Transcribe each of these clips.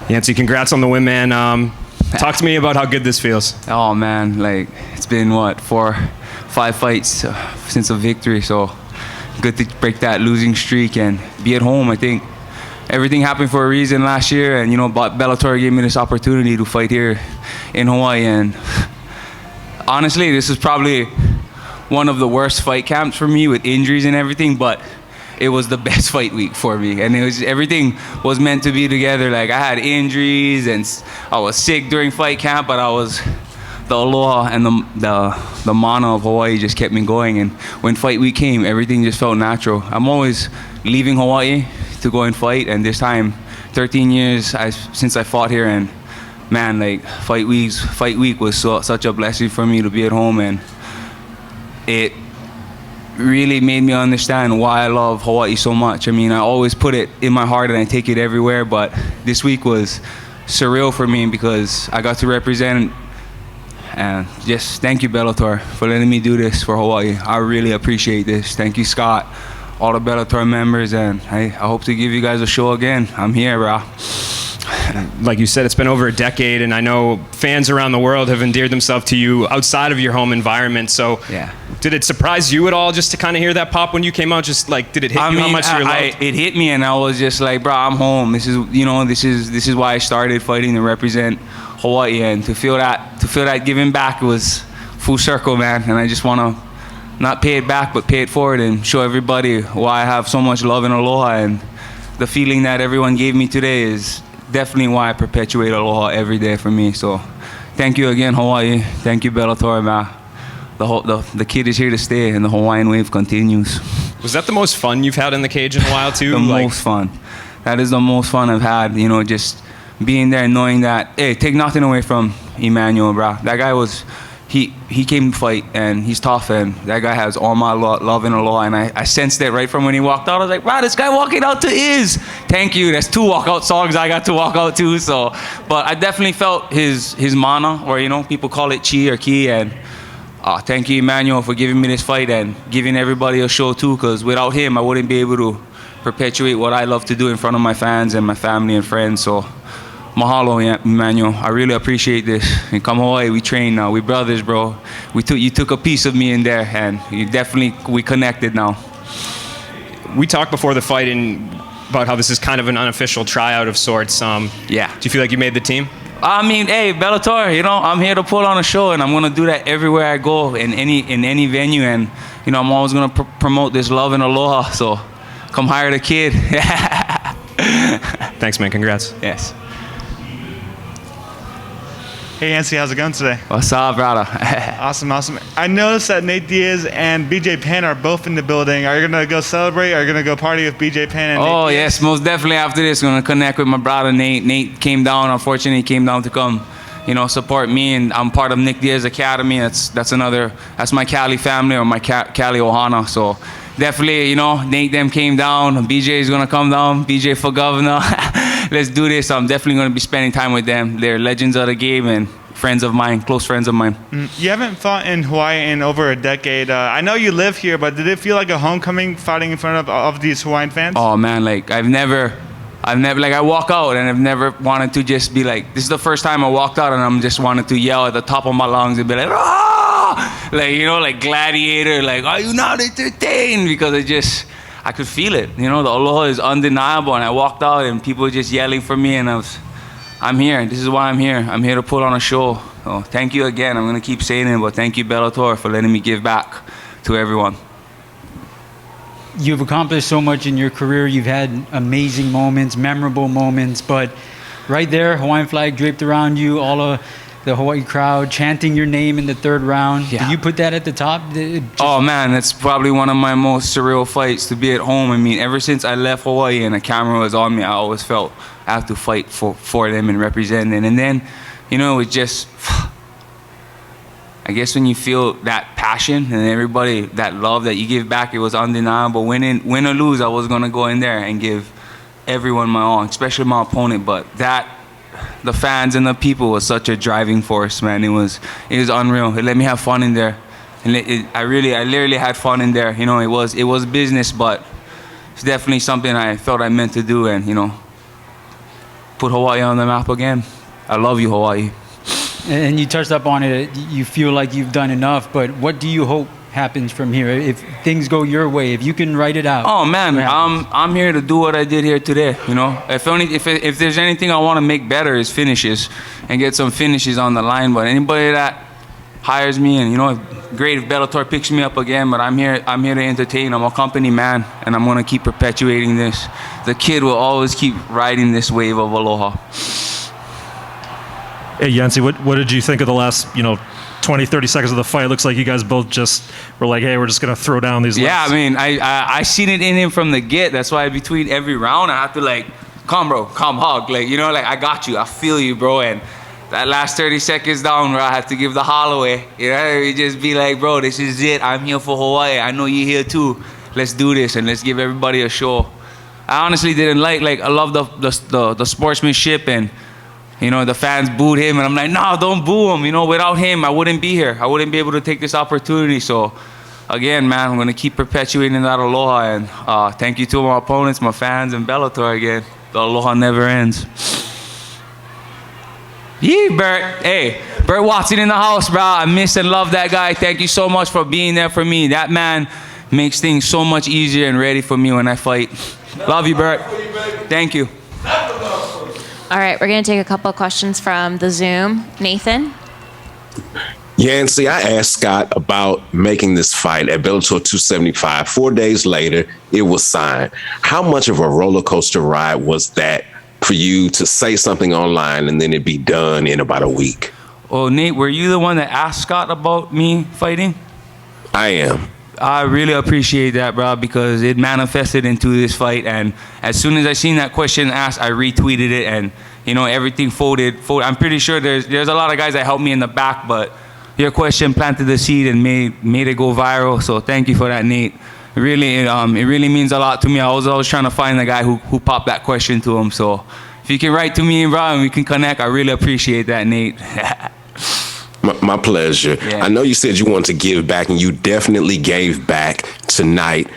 Yancy, congrats on the win, man. Talk to me about how good this feels. Oh man, like it's been what, 4-5 fights since a victory, so good to break that losing streak and be at home. I think everything happened for a reason last year, and Bellator gave me this opportunity to fight here in Hawaii. And honestly, this is probably one of the worst fight camps for me with injuries and everything, but it was the best fight week for me, and everything was meant to be together. Like, I had injuries and I was sick during fight camp, but the aloha and the mana of Hawaii just kept me going. And when fight week came, everything just felt natural. I'm always leaving Hawaii to go and fight, and this time, 13 years since I fought here, and man, like fight week was such a blessing for me to be at home, and it really made me understand why I love Hawaii so much. I mean, I always put it in my heart and I take it everywhere, but this week was surreal for me because I got to represent. And just thank you, Bellator, for letting me do this for Hawaii. I really appreciate this. Thank you, Scott, all the Bellator members, and I hope to give you guys a show again. I'm here, bro. Like you said, it's been over a decade, and I know fans around the world have endeared themselves to you outside of your home environment. So, yeah. Did it surprise you at all just to kind of hear that pop when you came out? Just like, did it hit you how much you're loved? It hit me, and I was just like, bro, I'm home. This is why I started fighting to represent Hawaii, and to feel that giving back was full circle, man. And I just want to not pay it back, but pay it forward and show everybody why I have so much love and aloha. And the feeling that everyone gave me today is definitely why I perpetuate aloha every day for me. So thank you again, Hawaii. Thank you, Bellator, man. The kid is here to stay, and the Hawaiian wave continues. Was that the most fun you've had in the cage in a while too? Most fun. That is the most fun I've had. Just being there and knowing that, hey, take nothing away from Emmanuel, bro. That guy he came to fight, and he's tough, and that guy has all my love and aloha, and I sensed it right from when he walked out. I was like, bro, this guy walking out to Is. Thank you. That's 2 walkout songs I got to walk out to. So, but I definitely felt his mana, or people call it chi or ki, and thank you, Emmanuel, for giving me this fight and giving everybody a show too, because without him, I wouldn't be able to perpetuate what I love to do in front of my fans and my family and friends. So mahalo, Emmanuel. I really appreciate this. And come Hawaii, we train now. We brothers, bro. You took a piece of me in there, and we connected now. We talked before the fight about how this is kind of an unofficial tryout of sorts. Yeah. Do you feel like you made the team? I mean, hey, Bellator, I'm here to put on a show, and I'm gonna do that everywhere I go, in any venue, and I'm always gonna promote this love and aloha. So come hire the kid. Thanks, man. Congrats. Yes. Hey, Yancy, how's it going today? What's up, brother? Awesome. I noticed that Nate Diaz and BJ Penn are both in the building. Are you going to go celebrate? Are you going to go party with BJ Penn and Nate Diaz? Yes, most definitely after this. Going to connect with my brother, Nate. Nate came down. Unfortunately, he came down to come, support me, and I'm part of Nick Diaz Academy. That's my Cali family, or my Cali Ohana. So definitely, Nate them came down. BJ is going to come down. BJ for governor. Let's do this. I'm definitely going to be spending time with them. They're legends of the game and friends of mine, close friends of mine. You haven't fought in Hawaii in over a decade. I know you live here, but did it feel like a homecoming fighting in front of these Hawaiian fans? Oh man, like I've never, like I walk out and I've never wanted to just be like, this is the first time I walked out and I'm just wanted to yell at the top of my lungs and be like, ah! Like Gladiator, like, are you not entertained? Because I could feel it. The aloha is undeniable, and I walked out and people were just yelling for me, and I'm here. This is why I'm here. I'm here to put on a show. So thank you again. I'm gonna keep saying it, but thank you, Bellator, for letting me give back to everyone. You've accomplished so much in your career. You've had amazing moments, memorable moments, but right there, Hawaiian flag draped around you, all of the Hawaii crowd chanting your name in the 3rd round. Yeah. Did you put that at the top? Oh man, that's probably one of my most surreal fights, to be at home. I mean, ever since I left Hawaii and the camera was on me, I always felt I have to fight for them and represent them. And then, it was just, I guess when you feel that passion and everybody, that love that you give back, it was undeniable. Win or lose, I was gonna go in there and give everyone my all, especially my opponent. But the fans and the people was such a driving force, man. It was unreal. It let me have fun in there, and I literally had fun in there. It was business, but it's definitely something I felt I meant to do, and put Hawaii on the map again. I love you, Hawaii. And you touched up on it. You feel like you've done enough, but what do you hope happens from here? If things go your way, if you can write it out. Oh man, I'm here to do what I did here today. You know, if there's anything I want to make better is finishes and get some finishes on the line. But anybody that hires me, and you know, great if Bellator picks me up again. But I'm here to entertain. I'm a company man, and I'm gonna keep perpetuating this. The kid will always keep riding this wave of aloha. Hey, Yancy, what did you think of the last, 20, 30 seconds of the fight? Looks like you guys both just were like, hey, we're just going to throw down these lefts. Yeah, I mean, I seen it in him from the get. That's why between every round, I have to like, come, bro, come, hug. Like, I got you. I feel you, bro. And that last 30 seconds down where I have to give the holloway, you just be like, bro, this is it. I'm here for Hawaii. I know you're here too. Let's do this and let's give everybody a show. I honestly didn't like I love the sportsmanship, and the fans booed him, and I'm like, no, don't boo him. Without him, I wouldn't be here. I wouldn't be able to take this opportunity. So, again, man, I'm going to keep perpetuating that aloha. And thank you to my opponents, my fans, and Bellator again. The aloha never ends. Yeah, Bert. Hey, Bert Watson in the house, bro. I miss and love that guy. Thank you so much for being there for me. That man makes things so much easier and ready for me when I fight. Love you, Bert. Thank you. All right, we're going to take a couple of questions from the Zoom. Nathan? Yancy, I asked Scott about making this fight at Bellator 275. 4 days later, it was signed. How much of a roller coaster ride was that for you to say something online and then it be done in about a week? Oh, Nate, were you the one that asked Scott about me fighting? I am. I really appreciate that, bro, because it manifested into this fight. And as soon as I seen that question asked, I retweeted it, and everything folded. I'm pretty sure there's a lot of guys that helped me in the back, but your question planted the seed and made it go viral. So thank you for that, Nate. It really means a lot to me. I was always trying to find the guy who popped that question to him. So if you can write to me, bro, and we can connect, I really appreciate that, Nate. My pleasure. Yeah. I know you said you wanted to give back, and you definitely gave back tonight,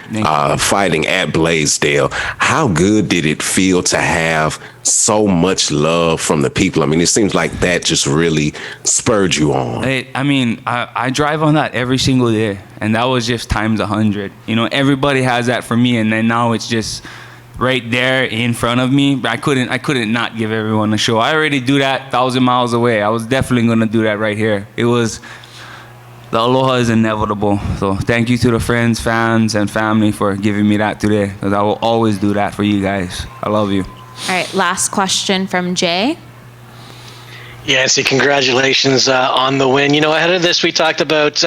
fighting at Blaisdell. How good did it feel to have so much love from the people? I mean, it seems like that just really spurred you on. I drive on that every single day, and that was just times 100. Everybody has that for me, and then now it's just right there in front of me. But I couldn't not give everyone a show. I already do that 1,000 miles away. I was definitely going to do that right here. The aloha is inevitable. So thank you to the friends, fans, and family for giving me that today, because I will always do that for you guys. I love you. All right, last question from Jay. Yancy, congratulations on the win. Ahead of this, we talked about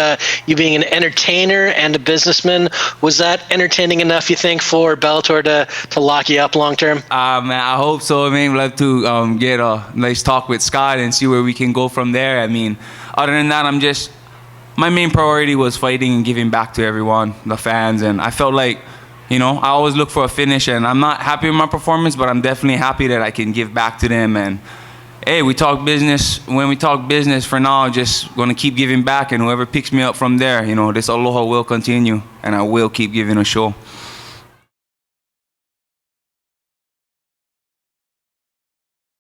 you being an entertainer and a businessman. Was that entertaining enough, you think, for Bellator to lock you up long term? Man, I hope so. We'd love to get a nice talk with Scott and see where we can go from there. Other than that, my main priority was fighting and giving back to everyone, the fans, and I felt like, I always look for a finish, and I'm not happy with my performance, but I'm definitely happy that I can give back to them. And hey, we talk business. When we talk business, for now, just going to keep giving back, and whoever picks me up from there, this aloha will continue, and I will keep giving a show.